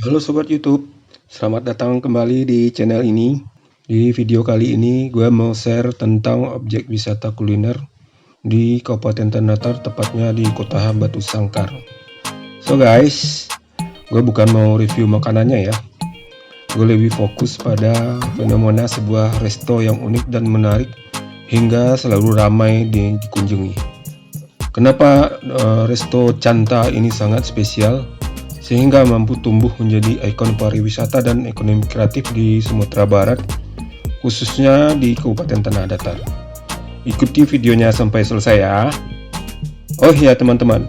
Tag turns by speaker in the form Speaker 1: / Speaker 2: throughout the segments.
Speaker 1: Halo Sobat YouTube, selamat datang kembali di channel ini. Di video kali ini gue mau share tentang objek wisata kuliner di Kabupaten Ternate, tepatnya di Kota Batu Sangkar. So guys, gue bukan mau review makanannya ya. Gue lebih fokus pada fenomena sebuah resto yang unik dan menarik hingga selalu ramai dikunjungi. Kenapa resto Canta ini sangat spesial sehingga mampu tumbuh menjadi ikon pariwisata dan ekonomi kreatif di Sumatera Barat, khususnya di Kabupaten Tanah Datar. Ikuti videonya sampai selesai ya. Oh iya teman-teman,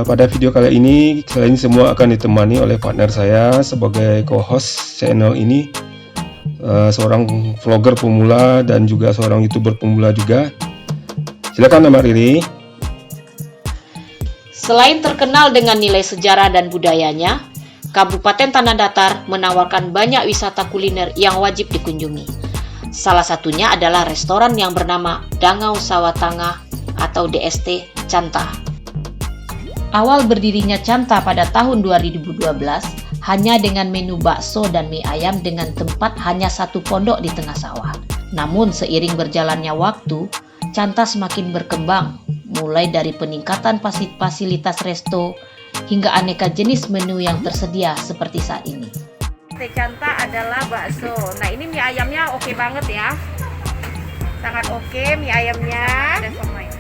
Speaker 1: pada video kali ini selain semua akan ditemani oleh partner saya sebagai co-host channel ini, seorang vlogger pemula dan juga seorang YouTuber pemula juga. Silakan Mbak Riri.
Speaker 2: Selain terkenal dengan nilai sejarah dan budayanya, Kabupaten Tanah Datar menawarkan banyak wisata kuliner yang wajib dikunjungi. Salah satunya adalah restoran yang bernama Dangau Sawah Tangah atau DST Canta. Awal berdirinya Canta pada tahun 2012 hanya dengan menu bakso dan mie ayam dengan tempat hanya satu pondok di tengah sawah. Namun seiring berjalannya waktu, Canta semakin berkembang, mulai dari peningkatan fasilitas resto hingga aneka jenis menu yang tersedia seperti saat ini.
Speaker 3: Canta adalah bakso. Nah ini mie ayamnya oke banget ya, sangat oke mie ayamnya.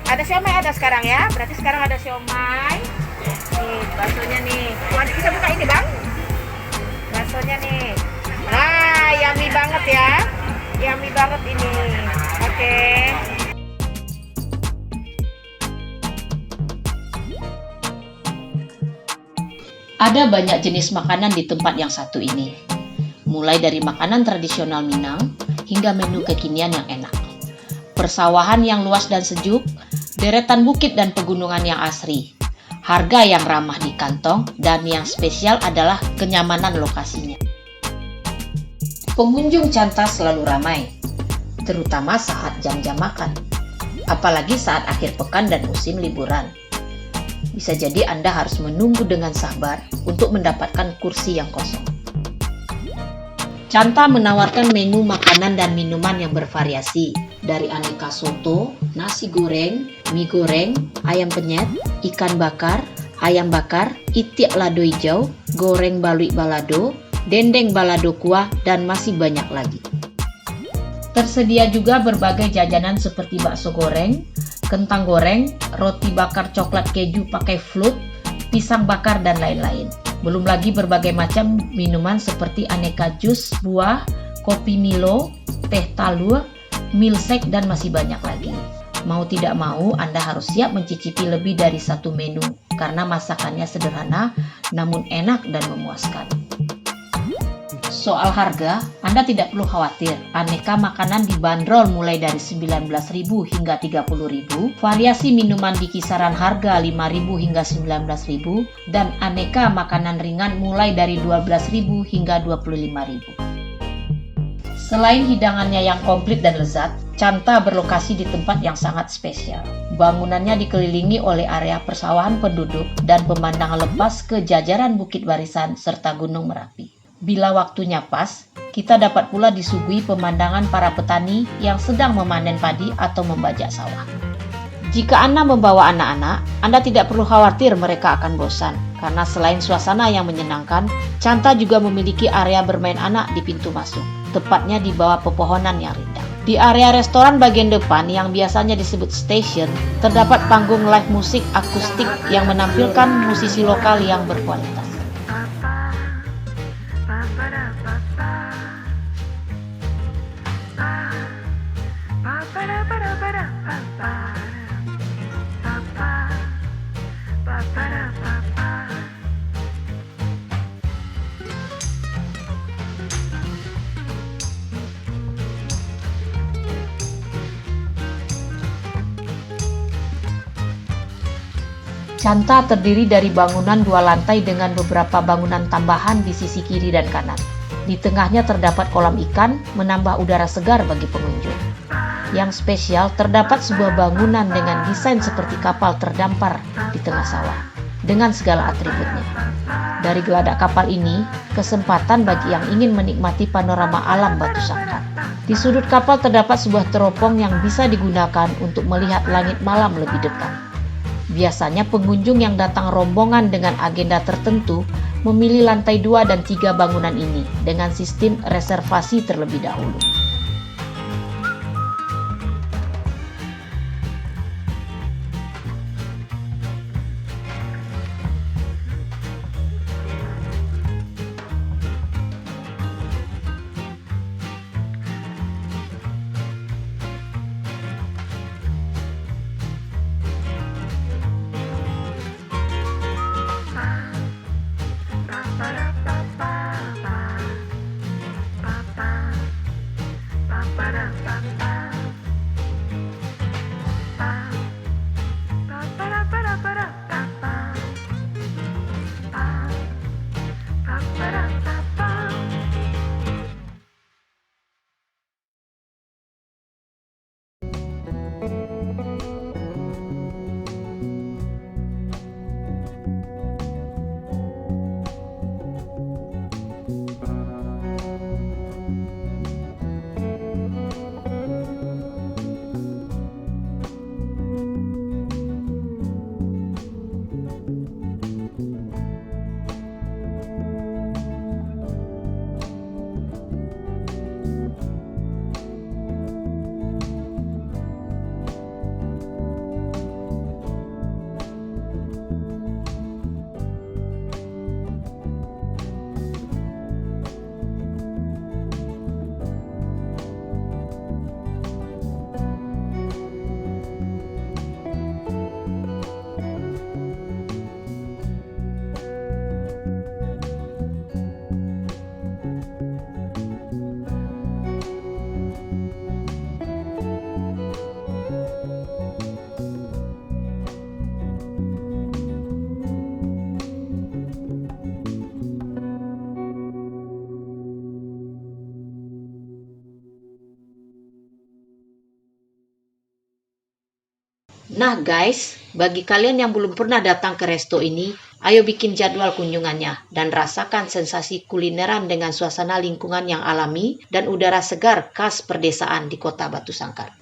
Speaker 3: Ada siomay ada sekarang ya, berarti sekarang ada siomay. Nih baksonya nih, bisa buka ini bang, baksonya nih. Nah yummy banget ya, yummy banget ini. Oke.
Speaker 2: Ada banyak jenis makanan di tempat yang satu ini, mulai dari makanan tradisional Minang hingga menu kekinian yang enak. Persawahan yang luas dan sejuk, deretan bukit dan pegunungan yang asri, harga yang ramah di kantong, dan yang spesial adalah kenyamanan lokasinya. Pengunjung Canta selalu ramai, terutama saat jam-jam makan, apalagi saat akhir pekan dan musim liburan. Bisa jadi Anda harus menunggu dengan sabar untuk mendapatkan kursi yang kosong. Canta menawarkan menu makanan dan minuman yang bervariasi, dari aneka soto, nasi goreng, mie goreng, ayam penyet, ikan bakar, ayam bakar, itik lado hijau, goreng balui balado, dendeng balado kuah, dan masih banyak lagi. Tersedia juga berbagai jajanan seperti bakso goreng, kentang goreng, roti bakar coklat keju pakai float, pisang bakar, dan lain-lain. Belum lagi berbagai macam minuman seperti aneka jus buah, kopi Milo, teh talua, milkshake, dan masih banyak lagi. Mau tidak mau, Anda harus siap mencicipi lebih dari satu menu karena masakannya sederhana namun enak dan memuaskan. Soal harga, Anda tidak perlu khawatir. Aneka makanan dibanderol mulai dari 19.000 hingga 30.000, variasi minuman di kisaran harga 5.000 hingga 19.000, dan aneka makanan ringan mulai dari 12.000 hingga 25.000. Selain hidangannya yang komplit dan lezat, Canta berlokasi di tempat yang sangat spesial. Bangunannya dikelilingi oleh area persawahan penduduk dan pemandangan lepas ke jajaran Bukit Barisan serta Gunung Merapi. Bila waktunya pas, kita dapat pula disuguhi pemandangan para petani yang sedang memanen padi atau membajak sawah. Jika Anda membawa anak-anak, Anda tidak perlu khawatir mereka akan bosan, karena selain suasana yang menyenangkan, Canta juga memiliki area bermain anak di pintu masuk, tepatnya di bawah pepohonan yang rindang. Di area restoran bagian depan yang biasanya disebut station, terdapat panggung live musik akustik yang menampilkan musisi lokal yang berkualitas. Canta terdiri dari bangunan 2 lantai dengan beberapa bangunan tambahan di sisi kiri dan kanan. Di tengahnya terdapat kolam ikan, menambah udara segar bagi pengunjung. Yang spesial, terdapat sebuah bangunan dengan desain seperti kapal terdampar di tengah sawah, dengan segala atributnya. Dari geladak kapal ini, kesempatan bagi yang ingin menikmati panorama alam Batu Sangkar. Di sudut kapal terdapat sebuah teropong yang bisa digunakan untuk melihat langit malam lebih dekat. Biasanya pengunjung yang datang rombongan dengan agenda tertentu memilih lantai 2 dan 3 bangunan ini dengan sistem reservasi terlebih dahulu. Nah guys, bagi kalian yang belum pernah datang ke resto ini, ayo bikin jadwal kunjungannya dan rasakan sensasi kulineran dengan suasana lingkungan yang alami dan udara segar khas perdesaan di kota Batu Sangkar.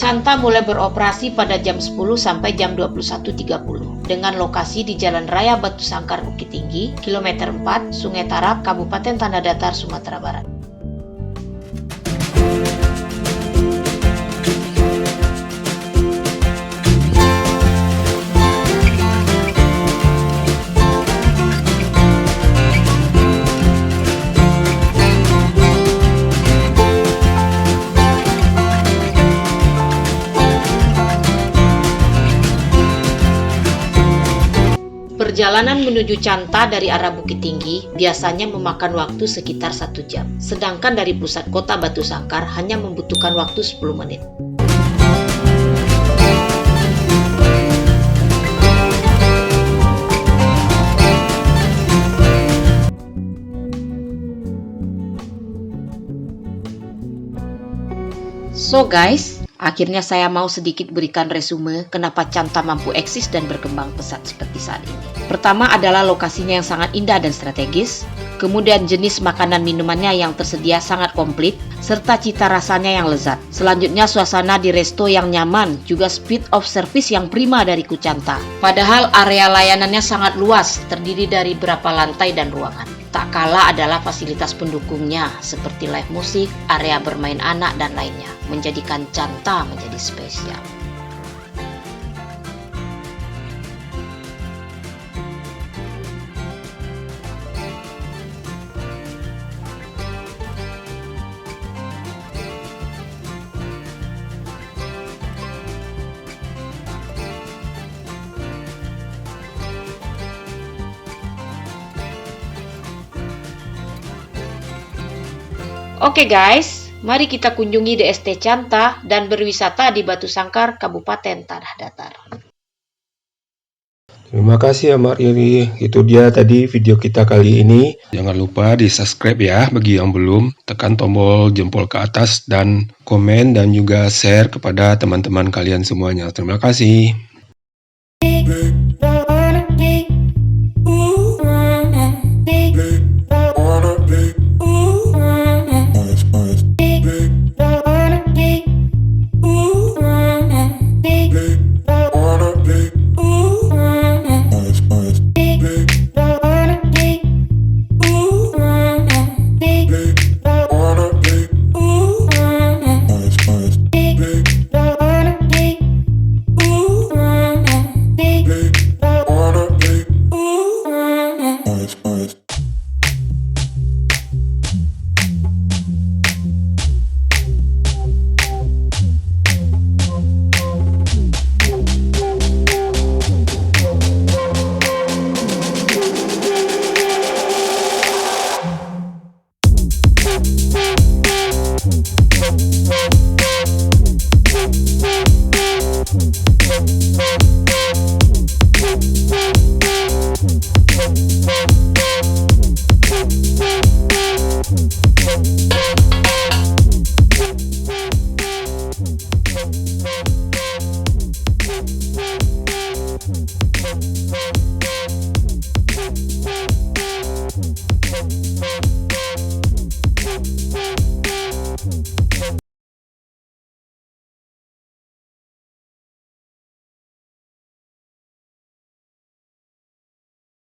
Speaker 2: Canta mulai beroperasi pada jam 10 sampai jam 21.30 dengan lokasi di Jalan Raya Batu Sangkar Bukit Tinggi, kilometer 4, Sungai Tarap, Kabupaten Tanah Datar, Sumatera Barat. Perjalanan menuju Canta dari arah Bukit Tinggi biasanya memakan waktu sekitar 1 jam. Sedangkan dari pusat kota Batu Sangkar hanya membutuhkan waktu 10 menit. So guys, akhirnya saya mau sedikit berikan resume kenapa Canta mampu eksis dan berkembang pesat seperti saat ini. Pertama adalah lokasinya yang sangat indah dan strategis, kemudian jenis makanan minumannya yang tersedia sangat komplit, serta cita rasanya yang lezat. Selanjutnya suasana di resto yang nyaman, juga speed of service yang prima dari Kucanta. Padahal area layanannya sangat luas, terdiri dari berapa lantai dan ruangan. Tak kalah adalah fasilitas pendukungnya seperti live musik, area bermain anak, dan lainnya, menjadikan Canta menjadi spesial. Oke guys, mari kita kunjungi DST Canta dan berwisata di Batu Sangkar, Kabupaten Tanah Datar.
Speaker 1: Terima kasih ya Mak Riri. Itu dia tadi video kita kali ini. Jangan lupa di subscribe ya bagi yang belum. Tekan tombol jempol ke atas dan komen dan juga share kepada teman-teman kalian semuanya. Terima kasih.